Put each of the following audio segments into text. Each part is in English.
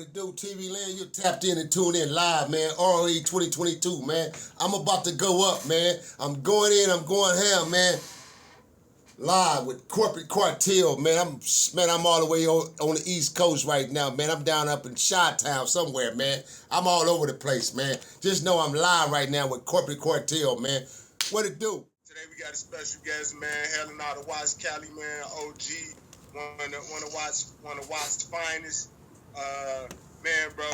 What it do, TV land? You tapped in and tuned in live, man. ROE 2022, man. I'm about to go up, man. I'm going in, I'm going ham, man. Live with Corporate Cartel, man. I'm all the way on the East Coast right now, man. I'm down up in Chi-Town somewhere, man. I'm all over the place, man. Just know I'm live right now with Corporate Cartel, man. What it do? Today we got a special guest, man, hailing out of Watts, Cali, man. OG, one of Watts' finest. Man, bro,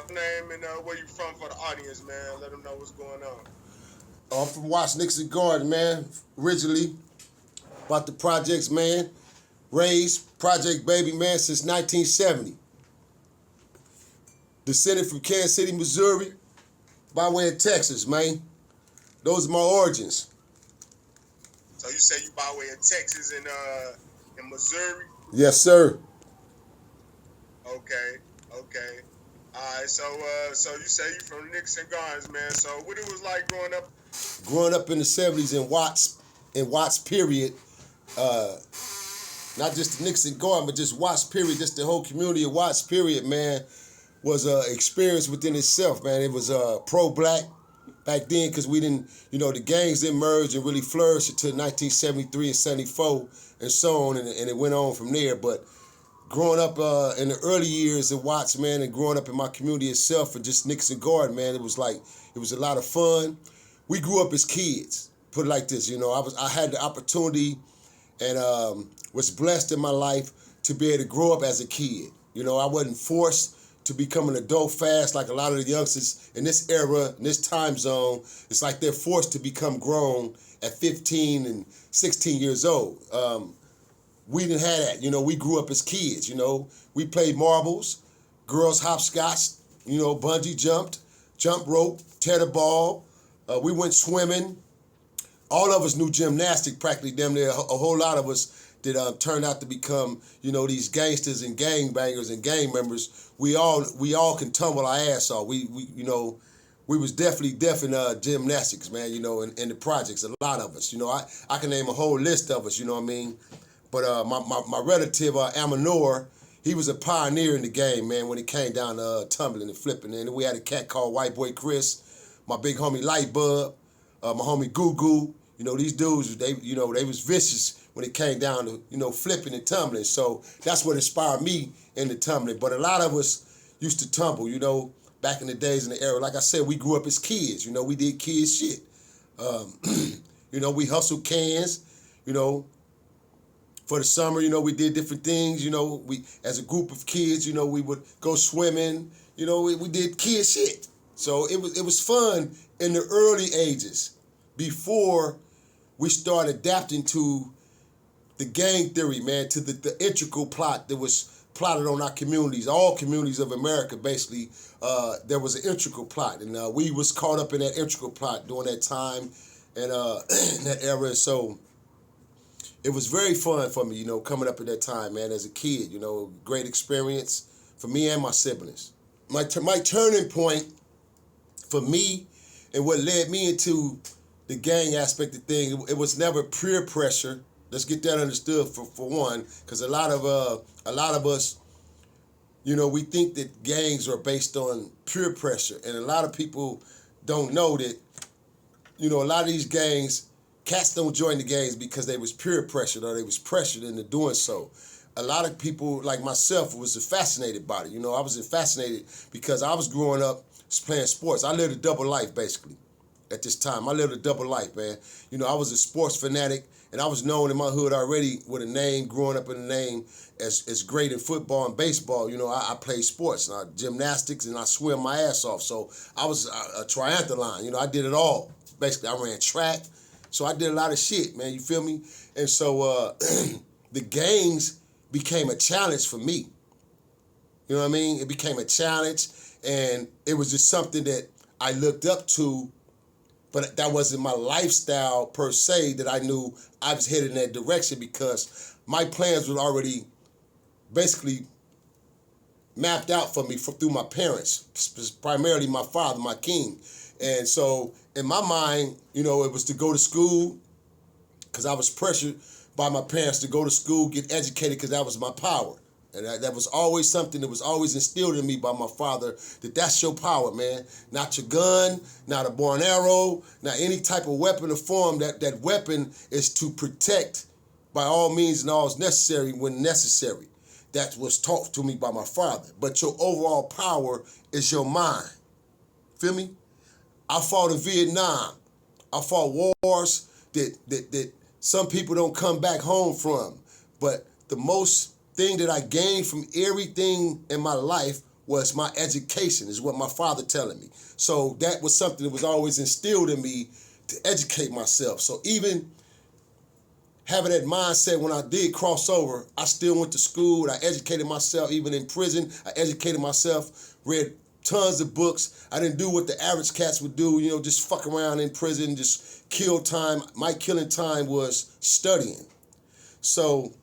name and where you from for the audience, man. Let them know what's going on. I'm from Watts, Nickerson Garden, man. Originally, about the projects, man. Raised project baby, man, since 1970. Descended from Kansas City, Missouri, by way of Texas, man. Those are my origins. So you say you by way of Texas and in Missouri? Yes, sir. Okay. All right, so you say you from Nickerson Gardens, man. So what it was like growing up? Growing up in the 70s in Watts period, not just the Nickerson Garden, but just Watts period, just the whole community of Watts period, man, was an experience within itself, man. It was pro-black back then because we didn't, the gangs didn't merge and really flourish until 1973 and 74 and so on, and it went on from there. But growing up in the early years of Watts, man, and growing up in my community itself and just Nickerson Garden, man, it was a lot of fun. We grew up as kids, put it like this, I had the opportunity and was blessed in my life to be able to grow up as a kid. I wasn't forced to become an adult fast like a lot of the youngsters in this era, in this time zone. It's like they're forced to become grown at 15 and 16 years old. We didn't have that, we grew up as kids, we played marbles, girls hopscotch, bungee jumped, jump rope, tetherball, we went swimming. All of us knew gymnastics practically, damn near a whole lot of us that turned out to become, these gangsters and gangbangers and gang members. We all can tumble our ass off. We was definitely deaf in gymnastics, man, in the projects, a lot of us. I can name a whole list of us, But my relative, Amanor, he was a pioneer in the game, man, when it came down to tumbling and flipping. And we had a cat called White Boy Chris, my big homie Lightbulb, my homie Goo Goo. These dudes, they was vicious when it came down to, flipping and tumbling. So that's what inspired me in the tumbling. But a lot of us used to tumble, back in the days in the era. Like I said, we grew up as kids, we did kid shit. We hustled cans, for the summer, we did different things, we, as a group of kids, we would go swimming, we did kid shit. So it was fun in the early ages before we started adapting to the gang theory, man, to the integral plot that was plotted on our communities, all communities of America, basically. There was an integral plot, and we was caught up in that integral plot during that time and in that era. So it was very fun for me, coming up at that time, man, as a kid, great experience for me and my siblings. My turning point for me and what led me into the gang aspect of things, it was never peer pressure. Let's get that understood for one, because a lot of us, we think that gangs are based on peer pressure, and a lot of people don't know that, a lot of these gangs, cats don't join the gangs because they was peer pressured or they was pressured into doing so. A lot of people like myself was fascinated by it. I was fascinated because I was growing up playing sports. I lived a double life, basically, at this time. I lived a double life, man. I was a sports fanatic, and I was known in my hood already with a name, growing up in a name as great in football and baseball. I played sports, and gymnastics, and I swim my ass off. So I was a triathlon. I did it all. Basically, I ran track. So I did a lot of shit, man, you feel me? And so the gangs became a challenge for me. You know what I mean? It became a challenge, and it was just something that I looked up to, but that wasn't my lifestyle per se that I knew I was headed in that direction because my plans were already basically mapped out for me through my parents, primarily my father, my king. And so in my mind, it was to go to school because I was pressured by my parents to go to school, get educated because that was my power. And that was always something that was always instilled in me by my father, that that's your power, man. Not your gun, not a bow and arrow, not any type of weapon or form. That weapon is to protect by all means and all is necessary when necessary. That was taught to me by my father. But your overall power is your mind. Feel me? I fought in Vietnam. I fought wars that some people don't come back home from. But the most thing that I gained from everything in my life was my education, is what my father telling me. So that was something that was always instilled in me to educate myself. So even having that mindset when I did cross over, I still went to school. I educated myself. Even in prison, I educated myself, read tons of books. I didn't do what the average cats would do, just fuck around in prison, just kill time. My killing time was studying. So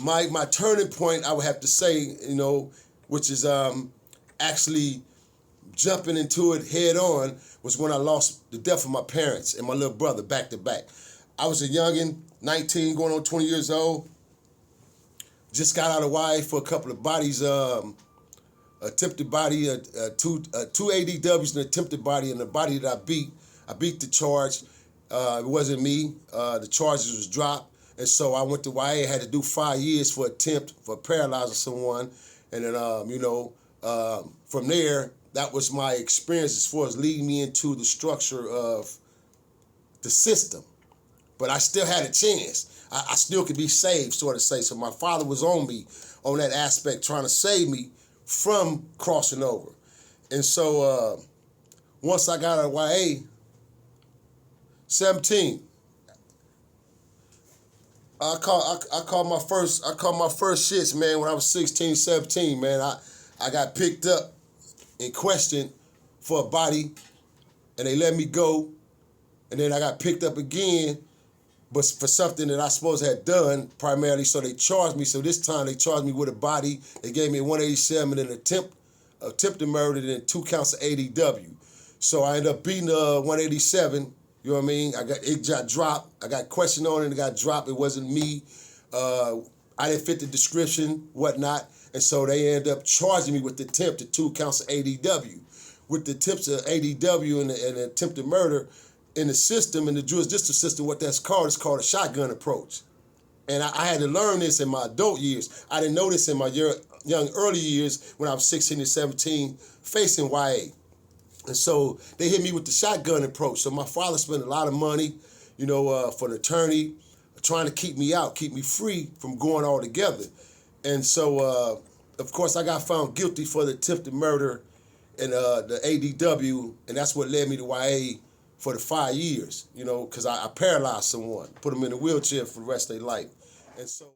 my turning point, I would have to say, which is actually jumping into it head on, was when I lost the death of my parents and my little brother back to back. I was a youngin', 19, going on 20 years old. Just got out of YA for a couple of bodies, attempted body, two ADWs, an attempted body, and the body that I beat the charge. It wasn't me. The charges was dropped. And so I went to YA, had to do 5 years for attempt for paralyzing someone. And then, from there, that was my experience as far as leading me into the structure of the system. But I still had a chance. I still could be saved, sort of say. So my father was on me on that aspect, trying to save me from crossing over. And so once I got out of YA, 17, I called my first shits, man, when I was 16, 17, man. I got picked up and questioned for a body, and they let me go. And then I got picked up again, but for something that I supposed had done primarily, so they charged me. So this time they charged me with a body. They gave me a 187 and an attempted murder, and then 2 counts of ADW. So I ended up beating 187. You know what I mean? It got dropped. I got questioned on it. It got dropped. It wasn't me. I didn't fit the description, whatnot. And so they ended up charging me with the attempt to 2 counts of ADW. With the attempts of ADW and the attempted murder in the system, in the jurisdictional system, what that's called is called a shotgun approach. And I had to learn this in my adult years. I didn't know this in my young early years when I was 16 and 17 facing YA. And so they hit me with the shotgun approach. So my father spent a lot of money, for an attorney, trying to keep me out, keep me free from going all together. And so, of course, I got found guilty for the attempted murder and the ADW, and that's what led me to YA for the 5 years, because I paralyzed someone, put them in a wheelchair for the rest of their life. And so